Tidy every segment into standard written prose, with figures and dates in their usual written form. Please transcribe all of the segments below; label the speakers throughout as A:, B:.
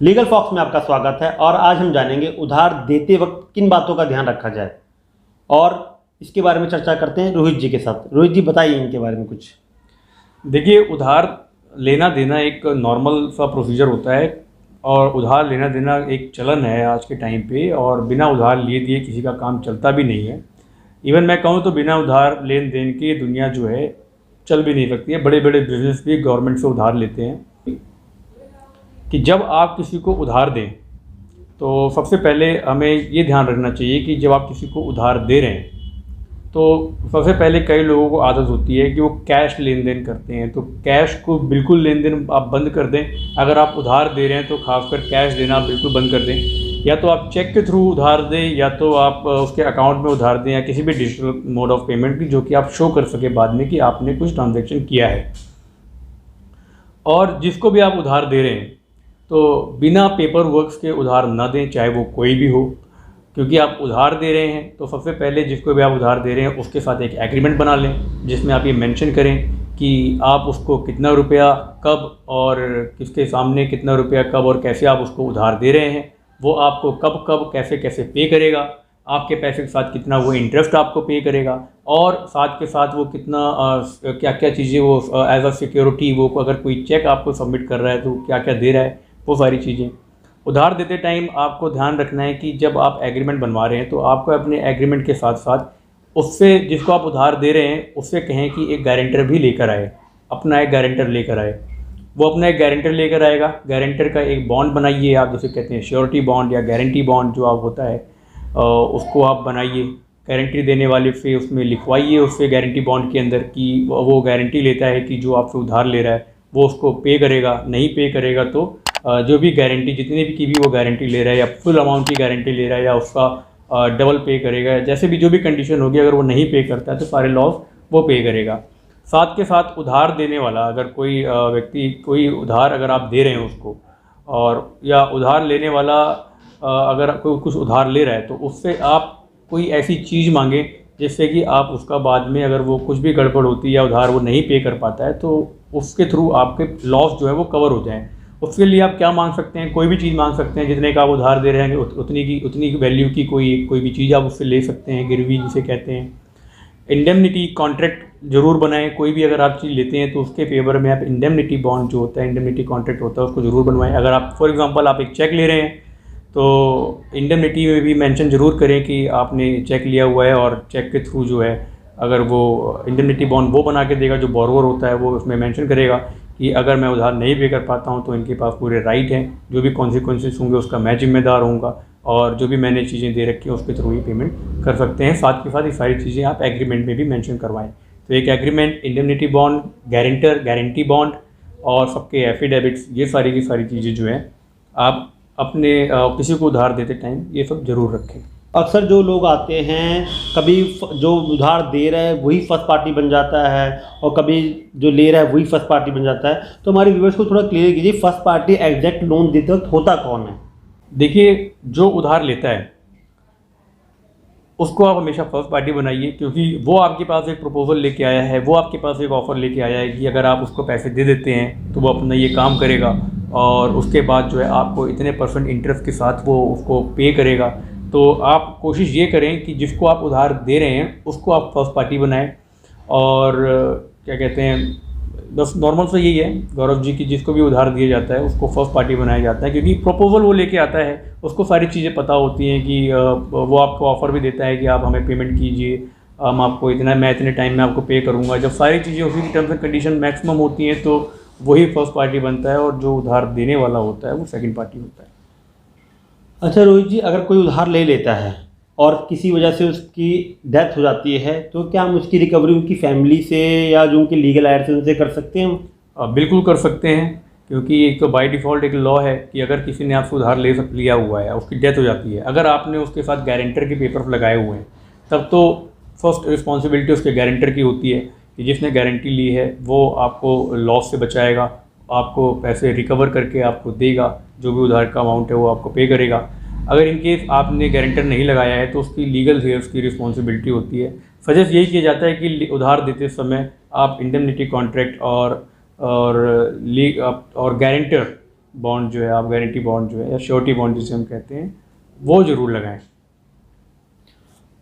A: Legal fox में आपका स्वागत है और आज हम जानेंगे उधार देते वक्त किन बातों का ध्यान रखा जाए और इसके बारे में चर्चा करते हैं रोहित जी के साथ। रोहित जी बताइए इनके बारे में कुछ।
B: देखिए, उधार लेना देना एक नॉर्मल सा प्रोसीजर होता है और उधार लेना देना एक चलन है आज के टाइम पे। और बिना उधार लिए दिए किसी का काम चलता भी नहीं है। इवन मैं कहूँ तो बिना उधार लेन देन के दुनिया जो है चल भी नहीं सकती है। बड़े बड़े बिजनेस भी गवर्नमेंट से उधार लेते हैं। कि जब आप किसी को उधार दें तो सबसे पहले हमें ये ध्यान रखना चाहिए कि जब आप किसी को उधार दे रहे हैं तो सबसे पहले कई लोगों को आदत होती है कि वो कैश लेन देन करते हैं। तो कैश को बिल्कुल लेन देन आप बंद कर दें। अगर आप उधार दे रहे हैं तो खासकर कैश देना आप बिल्कुल बंद कर दें। या तो आप चेक के थ्रू उधार दें या तो आप उसके अकाउंट में उधार दें या किसी भी डिजिटल मोड ऑफ पेमेंट की जो कि आप शो कर सके बाद में कि आपने कुछ ट्रांजैक्शन किया है। और जिसको भी आप उधार दे रहे हैं तो बिना पेपर वर्क्स के उधार ना दें, चाहे वो कोई भी हो। क्योंकि आप उधार दे रहे हैं तो सबसे पहले जिसको भी आप उधार दे रहे हैं उसके साथ एक एग्रीमेंट बना लें जिसमें आप ये मेंशन करें कि आप उसको कितना रुपया कब और किसके सामने कितना रुपया कब और कैसे आप उसको उधार दे रहे हैं। वो आपको कब कब कैसे कैसे पे करेगा, आपके पैसे के साथ कितना वो इंटरेस्ट आपको पे करेगा और साथ के साथ वो कितना क्या क्या चीज़ें वो एज अ सिक्योरिटी वो अगर कोई चेक आपको सबमिट कर रहा है तो क्या क्या दे रहा है, वो सारी चीज़ें। उधार देते टाइम आपको ध्यान रखना है कि जब आप एग्रीमेंट बनवा रहे हैं तो आपको अपने एग्रीमेंट के साथ साथ उससे जिसको आप उधार दे रहे हैं उससे कहें कि एक गारंटर भी लेकर आए, अपना एक गारंटर लेकर आए। वो अपना एक गारंटर लेकर आएगा। गारंटर का एक बॉन्ड बनाइए, आप जैसे कहते हैं श्योरिटी बॉन्ड या गारंटी बॉन्ड जो आप होता है उसको आप बनाइए। गारंटी देने वाले से उसमें लिखवाइए उससे गारंटी बॉन्ड के अंदर कि वो गारंटी लेता है कि जो आपसे उधार ले रहा है वो उसको पे करेगा। नहीं पे करेगा तो जो भी गारंटी जितने भी की भी वो गारंटी ले रहा है या फुल अमाउंट की गारंटी ले रहा है या उसका डबल पे करेगा, जैसे भी जो भी कंडीशन होगी। अगर वो नहीं पे करता है तो सारे लॉस वो पे करेगा। साथ के साथ उधार देने वाला अगर कोई व्यक्ति कोई उधार अगर आप दे रहे हैं उसको और या उधार लेने वाला अगर कोई कुछ उधार ले रहा है तो उससे आप कोई ऐसी चीज़ मांगें जिससे कि आप उसका बाद में अगर वो कुछ भी गड़बड़ होती है या उधार वो नहीं पे कर पाता है तो उसके थ्रू आपके लॉस जो है वो कवर हो जाएँ। उसके लिए आप क्या मांग सकते हैं, कोई भी चीज़ मांग सकते हैं। जितने का आप उधार दे रहे हैं उतनी वैल्यू की कोई भी चीज़ आप उससे ले सकते हैं, गिरवी जिसे कहते हैं। इंडेमनिटी कॉन्ट्रैक्ट जरूर बनाएं। कोई भी अगर आप चीज़ लेते हैं तो उसके फेवर में आप इंडेमनिटी बॉन्ड जो होता है, इंडेमनिटी कॉन्ट्रैक्ट होता है, उसको ज़रूर बनवाएं। अगर आप फॉर एग्जांपल आप एक चेक ले रहे हैं तो इंडेमनिटी में भी मेंशन ज़रूर करें कि आपने चेक लिया हुआ है और चेक के थ्रू जो है अगर वो इंडेमनिटी बॉन्ड वो बना के देगा जो बोरोवर होता है वो उसमें मेंशन करेगा कि अगर मैं उधार नहीं पे कर पाता हूँ तो इनके पास पूरे राइट हैं, जो भी कॉन्सिक्वेंसेस होंगे उसका मैं जिम्मेदार होऊंगा और जो भी मैंने चीज़ें दे रखी हैं उसके थ्रू ही पेमेंट कर सकते हैं। साथ के साथ ये सारी चीज़ें आप एग्रीमेंट में भी मेंशन करवाएं। तो एक agreement, indemnity bond, guarantor, guarantee bond और सबके एफिडेविट्स, ये सारी की सारी चीज़ें जो हैं आप अपने किसी को उधार देते टाइम ये सब ज़रूर रखें।
A: अक्सर जो लोग आते हैं कभी जो उधार दे रहा है वही फर्स्ट पार्टी बन जाता है और कभी जो ले रहा है वही फर्स्ट पार्टी बन जाता है। तो हमारे व्यूअर्स को थोड़ा क्लियर कीजिए फर्स्ट पार्टी एग्जैक्ट लोन देते वक्त होता कौन है।
B: देखिए, जो उधार लेता है उसको आप हमेशा फर्स्ट पार्टी बनाइए क्योंकि वो आपके पास एक प्रपोजल लेके आया है, वो आपके पास एक ऑफ़र लेके आया है कि अगर आप उसको पैसे दे देते हैं तो वो अपना ये काम करेगा और उसके बाद जो है आपको इतने % इंटरेस्ट के साथ वो उसको पे करेगा। तो आप कोशिश ये करें कि जिसको आप उधार दे रहे हैं उसको आप फर्स्ट पार्टी बनाएं। और क्या कहते हैं, बस नॉर्मल से यही है गौरव जी कि जिसको भी उधार दिया जाता है उसको फर्स्ट पार्टी बनाया जाता है क्योंकि प्रपोजल वो लेके आता है, उसको सारी चीज़ें पता होती हैं कि वो आपको ऑफ़र भी देता है कि आप हमें पेमेंट कीजिए, हम आपको इतना, मैं इतने टाइम में आपको पे करूँगा। जब सारी चीज़ें उसी की टर्म्स एंड कंडीशन मैक्सिमम होती हैं तो वही फर्स्ट पार्टी बनता है और जो उधार देने वाला होता है वो सेकेंड पार्टी होता है।
A: अच्छा रोहित जी, अगर कोई उधार ले लेता है और किसी वजह से उसकी डेथ हो जाती है तो क्या हम उसकी रिकवरी उनकी फैमिली से या जो उनके लीगल एड से उनसे कर सकते हैं?
B: बिल्कुल कर सकते हैं क्योंकि एक तो बाय डिफ़ॉल्ट एक लॉ है कि अगर किसी ने आपसे उधार लिया हुआ है, उसकी डेथ हो जाती है, अगर आपने उसके साथ गारंटर के पेपर लगाए हुए हैं तब तो फर्स्ट रिस्पॉन्सिबिलिटी उसके गारंटर की होती है कि जिसने गारंटी ली है वो आपको लॉस से बचाएगा, आपको पैसे रिकवर करके आपको देगा, जो भी उधार का अमाउंट है वो आपको पे करेगा। अगर इन केस आपने गारंटर नहीं लगाया है तो उसकी लीगल से उसकी रिस्पॉन्सिबिलिटी होती है। सजेस्ट यही किया जाता है कि उधार देते समय आप इंडेमनिटी कॉन्ट्रैक्ट और गारंटर बॉन्ड जो है, आप गारंटी बॉन्ड जो है या श्योरिटी बॉन्ड जिसे हम कहते हैं, वो ज़रूर लगाएं।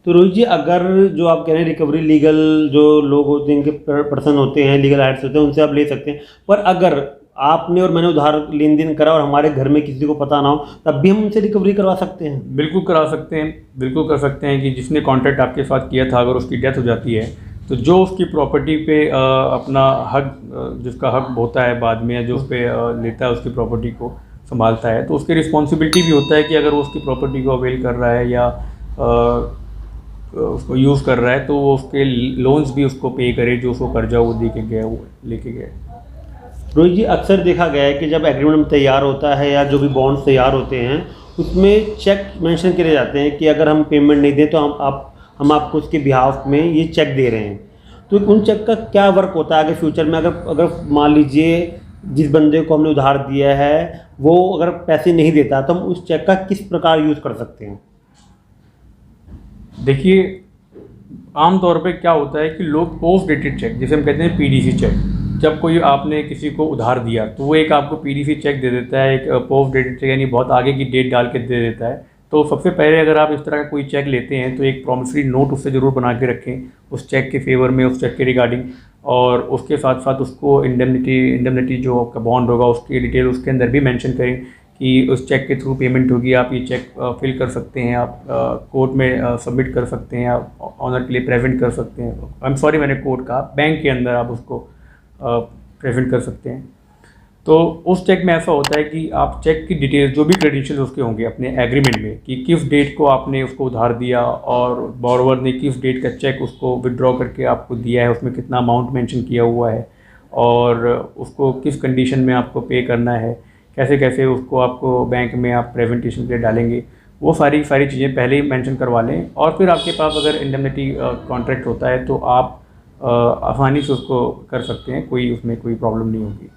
A: तो रोहित जी, अगर जो आप कह रहे हैं रिकवरी लीगल जो लोग होते हैं, इनके पर्सन होते हैं, लीगल एड्स होते हैं, उनसे आप ले सकते हैं, पर अगर आपने और मैंने उधार लेन देन करा और हमारे घर में किसी को पता ना हो, तब भी हम उनसे रिकवरी करवा सकते हैं?
B: बिल्कुल करा सकते हैं, बिल्कुल कर सकते हैं कि जिसने कॉन्ट्रैक्ट आपके साथ किया था, अगर उसकी डेथ हो जाती है तो जो उसकी प्रॉपर्टी पे अपना हक, जिसका हक होता है बाद में, या जो उस पर लेता है उसकी प्रॉपर्टी को संभालता है, तो उसकी रिस्पॉन्सिबिलिटी भी होता है कि अगर वो उसकी प्रॉपर्टी को अवेल कर रहा है या उसको यूज़ कर रहा है, तो वो उसके लोन्स भी उसको पे करे, जो उसको कर्जा वो दे के गया, वो लेके गया।
A: रोहित जी, अक्सर देखा गया है कि जब एग्रीमेंट तैयार होता है या जो भी बॉन्ड्स तैयार होते हैं, उसमें चेक मेंशन करे जाते हैं कि अगर हम पेमेंट नहीं दें तो हम आपको उसके बिहाफ में ये चेक दे रहे हैं। तो उन चेक का क्या वर्क होता है आगे फ्यूचर में? अगर मान लीजिए जिस बंदे को हमने उधार दिया है वो अगर पैसे नहीं देता, तो हम उस चेक का किस प्रकार यूज़ कर सकते हैं?
B: देखिए, आमतौर पे क्या होता है कि लोग पोस्ट डेटेड चेक, जिसे हम कहते हैं पीडीसी चेक, जब कोई आपने किसी को उधार दिया तो वो एक आपको पीडीसी चेक दे देता है, एक पोस्ट डेटेड चेक, यानी बहुत आगे की डेट डाल के दे देता है। तो सबसे पहले अगर आप इस तरह का कोई चेक लेते हैं तो एक प्रॉमिसरी नोट उससे ज़रूर बना के रखें उस चेक के फेवर में, उस चेक के रिगार्डिंग, और उसके साथ साथ उसको इंडेमनिटी जो आपका बॉन्ड होगा उसकी डिटेल उसके अंदर भी मेंशन करें कि उस चेक के थ्रू पेमेंट होगी, आप ये चेक फिल कर सकते हैं, आप कोर्ट में सबमिट कर सकते हैं, आप ऑनर के लिए प्रेजेंट कर सकते हैं, आई एम सॉरी मैंने कोर्ट कहा, बैंक के अंदर आप उसको प्रेजेंट कर सकते हैं। तो उस चेक में ऐसा होता है कि आप चेक की डिटेल्स, जो भी क्रेडेंशियल उसके होंगे अपने एग्रीमेंट में, कि किस डेट को आपने उसको उधार दिया और बोरोवर ने किस डेट का चेक उसको विड्रॉ करके आपको दिया है, उसमें कितना अमाउंट मेंशन किया हुआ है और उसको किस कंडीशन में आपको पे करना है, कैसे कैसे उसको आपको बैंक में आप प्रेजेंटेशन के लिए डालेंगे, वो सारी चीज़ें पहले ही मेंशन करवा लें। और फिर आपके पास अगर इंडेमनिटी कॉन्ट्रैक्ट होता है तो आप आसानी से उसको कर सकते हैं, उसमें कोई प्रॉब्लम नहीं होगी।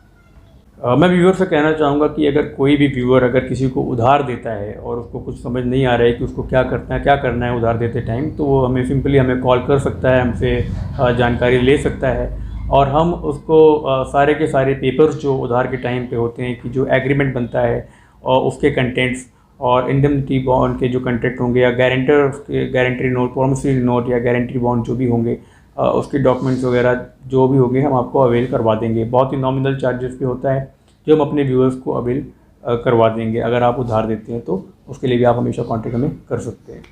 B: मैं व्यूअर से कहना चाहूँगा कि अगर कोई भी व्यूअर अगर किसी को उधार देता है और उसको कुछ समझ नहीं आ रहा है कि उसको क्या करना है उधार देते टाइम, तो वो हमें कॉल कर सकता है, हमसे जानकारी ले सकता है और हम उसको सारे के सारे पेपर्स जो उधार के टाइम पे होते हैं, कि जो एग्रीमेंट बनता है और उसके कंटेंट्स और इंडेमनिटी बॉन्ड के जो कंटेंट होंगे, या गारंटी नोट, प्रॉमिसरी नोट या गारंटी बॉन्ड जो भी होंगे, उसके डॉक्यूमेंट्स वगैरह जो भी होंगे हम आपको अवेल करवा देंगे। बहुत ही नॉमिनल चार्जेस पे होता है जो हम अपने व्यूअर्स को अवेल करवा देंगे। अगर आप उधार देते हैं तो उसके लिए भी आप हमेशा कॉन्टेक्ट हमें कर सकते हैं।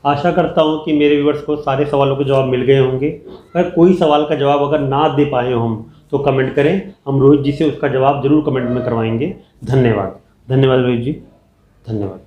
A: आशा करता हूँ कि मेरे व्यूअर्स को सारे सवालों के जवाब मिल गए होंगे। अगर कोई सवाल का जवाब अगर ना दे पाए हो हम, तो कमेंट करें, हम रोहित जी से उसका जवाब जरूर कमेंट में करवाएंगे। धन्यवाद रोहित जी, धन्यवाद।